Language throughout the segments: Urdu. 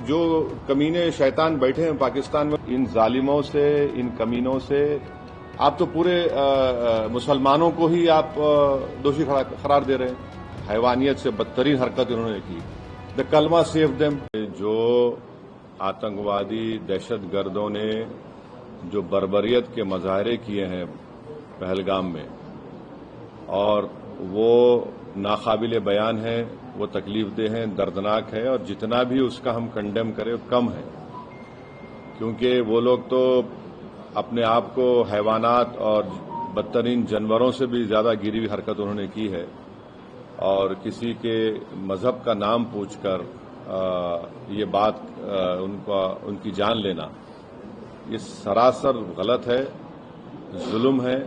جو کمینے شیطان بیٹھے ہیں پاکستان میں، ان ظالموں سے، ان کمینوں سے آپ تو پورے مسلمانوں کو ہی آپ دوشی قرار دے رہے ہیں۔ حیوانیت سے بدترین حرکت انہوں نے کی۔ دا کلمہ سیو دیم۔ جو آتنکوادی دہشت گردوں نے جو بربریت کے مظاہرے کیے ہیں پہلگام میں، اور وہ ناقابل بیان ہے، وہ تکلیف دہ ہیں، دردناک ہے، اور جتنا بھی اس کا ہم کنڈیم کریں کم ہے، کیونکہ وہ لوگ تو اپنے آپ کو حیوانات اور بدترین جانوروں سے بھی زیادہ گری ہوئی حرکت انہوں نے کی ہے، اور کسی کے مذہب کا نام پوچھ کر یہ بات ان کی جان لینا، یہ سراسر غلط ہے، ظلم ہے،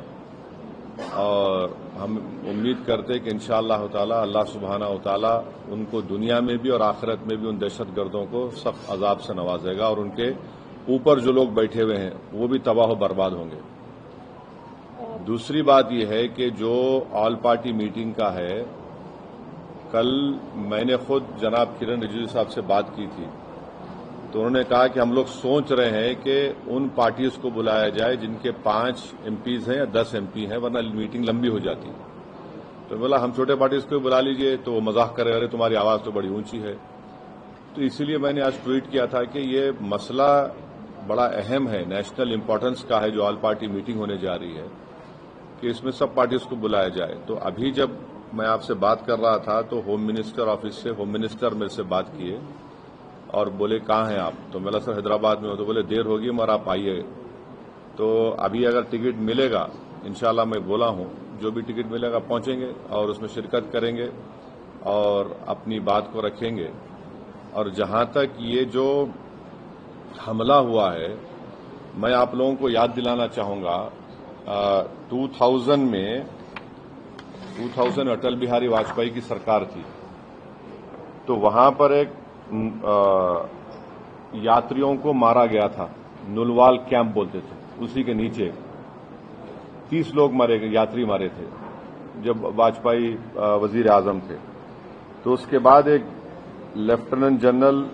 اور ہم امید کرتے کہ انشاءاللہ تعالی اللہ سبحانہ و تعالی ان کو دنیا میں بھی اور آخرت میں بھی ان دہشت گردوں کو سخت عذاب سے نوازے گا، اور ان کے اوپر جو لوگ بیٹھے ہوئے ہیں وہ بھی تباہ و برباد ہوں گے۔ دوسری بات یہ ہے کہ جو آل پارٹی میٹنگ کا ہے، کل میں نے خود جناب کرن رجیجو صاحب سے بات کی تھی، تو انہوں نے کہا کہ ہم لوگ سوچ رہے ہیں کہ ان پارٹیز کو بلایا جائے جن کے 5 MPs ہیں یا 10 MP ہیں، ورنہ میٹنگ لمبی ہو جاتی۔ تو بولا ہم چھوٹے پارٹیز کو بلا لیجئے، تو وہ مذاق کرے، ارے تمہاری آواز تو بڑی اونچی ہے۔ تو اسی لیے میں نے آج ٹویٹ کیا تھا کہ یہ مسئلہ بڑا اہم ہے، نیشنل امپورٹنس کا ہے، جو آل پارٹی میٹنگ ہونے جا رہی ہے، کہ اس میں سب پارٹیز کو بلایا جائے۔ تو ابھی جب میں آپ سے بات کر رہا تھا تو ہوم منسٹر آفس سے ہوم منسٹر میرے سے بات کیے اور بولے کہاں ہیں آپ؟ تو میں سر حیدرآباد میں ہوں۔ تو بولے دیر ہوگی مگر آپ آئیے۔ تو ابھی اگر ٹکٹ ملے گا، انشاءاللہ میں بولا ہوں، جو بھی ٹکٹ ملے گا پہنچیں گے اور اس میں شرکت کریں گے اور اپنی بات کو رکھیں گے۔ اور جہاں تک یہ جو حملہ ہوا ہے، میں آپ لوگوں کو یاد دلانا چاہوں گا، 2000 میں اٹل بہاری واجپئی کی سرکار تھی، تو وہاں پر ایک یاتریوں کو مارا گیا تھا، نلوال کیمپ بولتے تھے، اسی کے نیچے 30 لوگ مارے گئے، یاتری مارے تھے جب واجپئی وزیر اعظم تھے۔ تو اس کے بعد ایک لیفٹیننٹ جنرل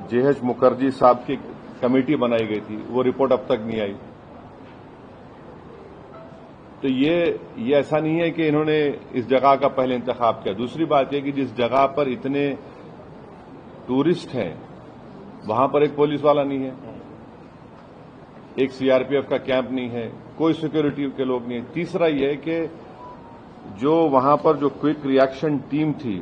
JH مکھرجی صاحب کی کمیٹی بنائی گئی تھی، وہ رپورٹ اب تک نہیں آئی۔ تو یہ ایسا نہیں ہے کہ انہوں نے اس جگہ کا پہلے انتخاب کیا۔ دوسری بات یہ کہ جس جگہ پر اتنے ٹورسٹ ہیں وہاں پر ایک پولیس والا نہیں ہے، ایک CRPF کا کیمپ نہیں ہے، کوئی سیکورٹی کے لوگ نہیں ہیں۔ تیسرا یہ کہ جو وہاں پر جو کوئک ری ایکشن ٹیم تھی،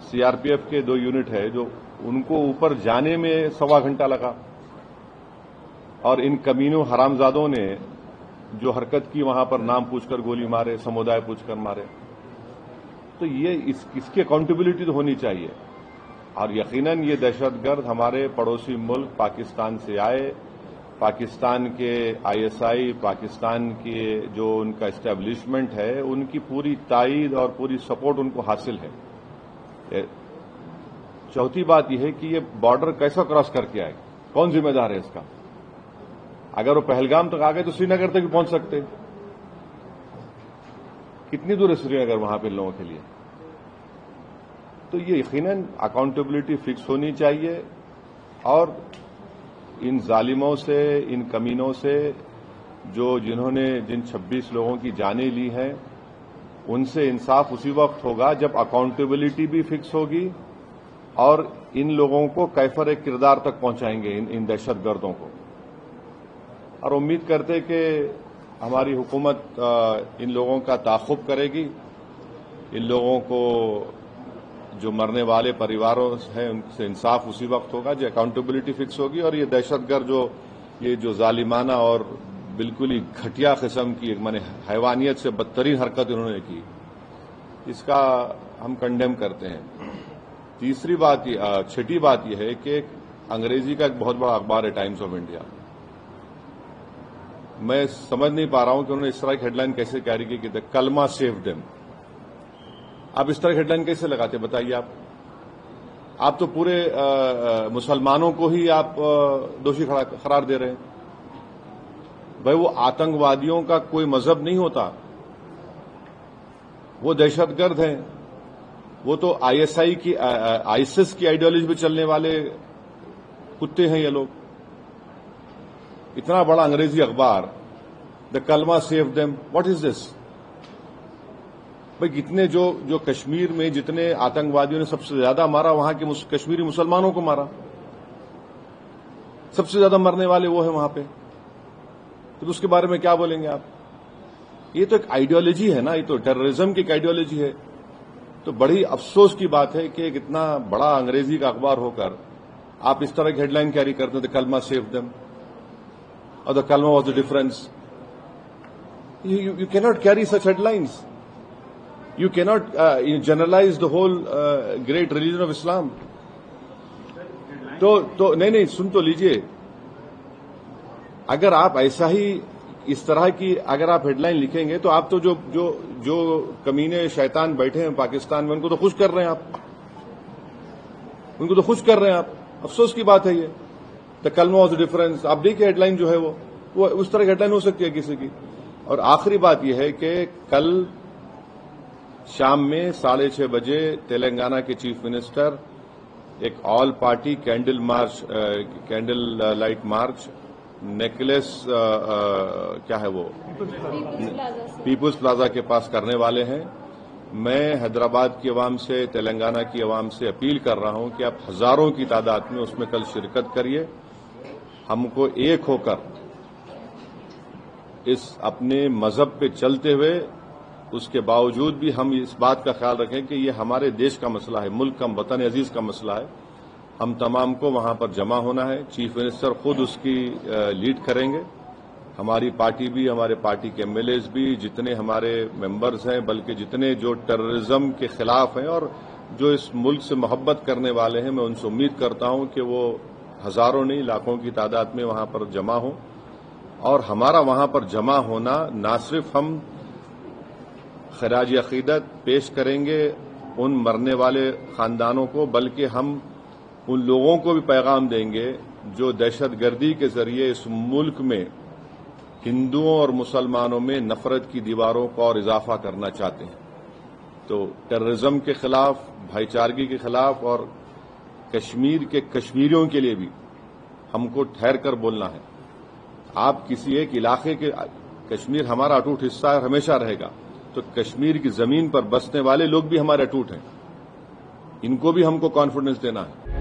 CRPF کے 2 یونٹ ہے، جو ان کو اوپر جانے میں 1.25 گھنٹہ لگا، اور ان کمینوں حرامزادوں نے جو حرکت کی وہاں پر نام پوچھ کر گولی مارے، سمودائے پوچھ کر مارے۔ تو یہ اس کی اکاؤنٹیبلٹی تو ہونی چاہیے، اور یقیناً یہ دہشت گرد ہمارے پڑوسی ملک پاکستان سے آئے، پاکستان کے ISI، پاکستان کے جو ان کا اسٹیبلشمنٹ ہے، ان کی پوری تائید اور پوری سپورٹ ان کو حاصل ہے۔ چوتھی بات یہ ہے کہ یہ بارڈر کیسا کراس کر کے آئے، کون ذمہ دار ہے اس کا؟ اگر وہ پہلگام تک آ گئے تو سری نگر تک بھی پہنچ سکتے۔ کتنی دور ہے سری نگر وہاں پہ لوگوں کے لیے؟ تو یہ یقیناً اکاؤنٹیبلٹی فکس ہونی چاہیے، اور ان ظالموں سے، ان کمینوں سے جن 26 لوگوں کی جانیں لی ہیں، ان سے انصاف اسی وقت ہوگا جب اکاؤنٹیبلٹی بھی فکس ہوگی، اور ان لوگوں کو کیفر کردار تک پہنچائیں گے، ان دہشت گردوں کو۔ اور امید کرتے کہ ہماری حکومت ان لوگوں کا تعاقب کرے گی، ان لوگوں کو جو مرنے والے پریواروں ہیں ان سے انصاف اسی وقت ہوگا جو اکاؤنٹیبلٹی فکس ہوگی، اور یہ دہشت گرد جو ظالمانہ اور بالکل ہی گھٹیا قسم کی حیوانیت سے بدترین حرکت انہوں نے کی، اس کا ہم کنڈیم کرتے ہیں۔ چھٹی بات یہ ہے کہ انگریزی کا ایک بہت بڑا اخبار ہے ٹائمز آف انڈیا، میں سمجھ نہیں پا رہا ہوں کہ انہوں نے اس طرح کی ہیڈ لائن کیسے کیری کی کہ کلمہ سیو دیم۔ آپ اس طرح کی ہیڈ لائن کیسے لگاتے بتائیے؟ آپ تو پورے مسلمانوں کو ہی آپ دوشی قرار دے رہے ہیں۔ بھائی وہ آتنکوادیوں کا کوئی مذہب نہیں ہوتا، وہ دہشت گرد ہیں، وہ تو ISI کی ISIS کی آئیڈیالوجی پہ چلنے والے کتے ہیں یہ لوگ. اتنا بڑا انگریزی اخبار دا کلمہ سیو دیم، واٹ از دس؟ بھائی کتنے جو کشمیر میں جتنے آتنکوادیوں نے سب سے زیادہ مارا وہاں کے کشمیری مسلمانوں کو مارا، سب سے زیادہ مرنے والے وہ ہیں وہاں پہ، تو اس کے بارے میں کیا بولیں گے آپ؟ یہ تو ایک آئیڈیالوجی ہے نا، یہ تو ٹیررزم کی ایک آئیڈیالوجی ہے. تو بڑی افسوس کی بات ہے کہ اتنا بڑا انگریزی کا اخبار ہو کر آپ اس طرح کی ہیڈ لائن کیری کرتے ہیں، دا کلمہ سیو دیم اور دا کلمہ was the difference. You cannot carry such headlines. You cannot generalize the whole great religion of Islam. تو نہیں سن تو لیجئے، اگر آپ ایسا ہی اس طرح کی اگر آپ ہیڈ لائن لکھیں گے تو آپ تو جو کمینے شیطان بیٹھے ہیں پاکستان میں ان کو تو خوش کر رہے ہیں آپ، ان کو تو خوش کر رہے ہیں آپ. افسوس کی بات ہے یہ. دا کلمہ واز دا ڈفرنس، آپ دیکھیے ہیڈ لائن جو ہے وہ اس طرح کی ہیڈ لائن ہو سکتی ہے کسی کی. اور آخری بات یہ ہے کہ کل شام میں 6:30 بجے تلنگانہ کے چیف منسٹر ایک all party candle light march نیکلس کیا ہے وہ پیپلز پلازا کے پاس کرنے والے ہیں. میں حیدرآباد کی عوام سے، تلنگانہ کی عوام سے اپیل کر رہا ہوں کہ آپ ہزاروں کی تعداد میں اس میں کل شرکت کریے. ہم کو ایک ہو کر اس اپنے مذہب پہ چلتے ہوئے اس کے باوجود بھی ہم اس بات کا خیال رکھیں کہ یہ ہمارے دیش کا مسئلہ ہے، ملک کا، وطن عزیز کا مسئلہ ہے. ہم تمام کو وہاں پر جمع ہونا ہے. چیف منسٹر خود اس کی لیڈ کریں گے. ہماری پارٹی بھی، ہمارے پارٹی کے MLAs بھی، جتنے ہمارے ممبرز ہیں، بلکہ جتنے جو ٹیررزم کے خلاف ہیں اور جو اس ملک سے محبت کرنے والے ہیں، میں ان سے امید کرتا ہوں کہ وہ ہزاروں نہیں لاکھوں کی تعداد میں وہاں پر جمع ہوں. اور ہمارا وہاں پر جمع ہونا نہ صرف ہم خراج عقیدت پیش کریں گے ان مرنے والے خاندانوں کو، بلکہ ہم ان لوگوں کو بھی پیغام دیں گے جو دہشت گردی کے ذریعے اس ملک میں ہندوؤں اور مسلمانوں میں نفرت کی دیواروں کو اور اضافہ کرنا چاہتے ہیں. تو ٹیررزم کے خلاف، بھائی چارگی کے خلاف اور کشمیر کے کشمیریوں کے لیے بھی ہم کو ٹھہر کر بولنا ہے. آپ کسی ایک علاقے کے، کشمیر ہمارا اٹوٹ حصہ ہے اور ہمیشہ رہے گا، تو کشمیر کی زمین پر بسنے والے لوگ بھی ہمارے اٹوٹ ہیں، ان کو بھی ہم کو کانفیڈنس دینا ہے.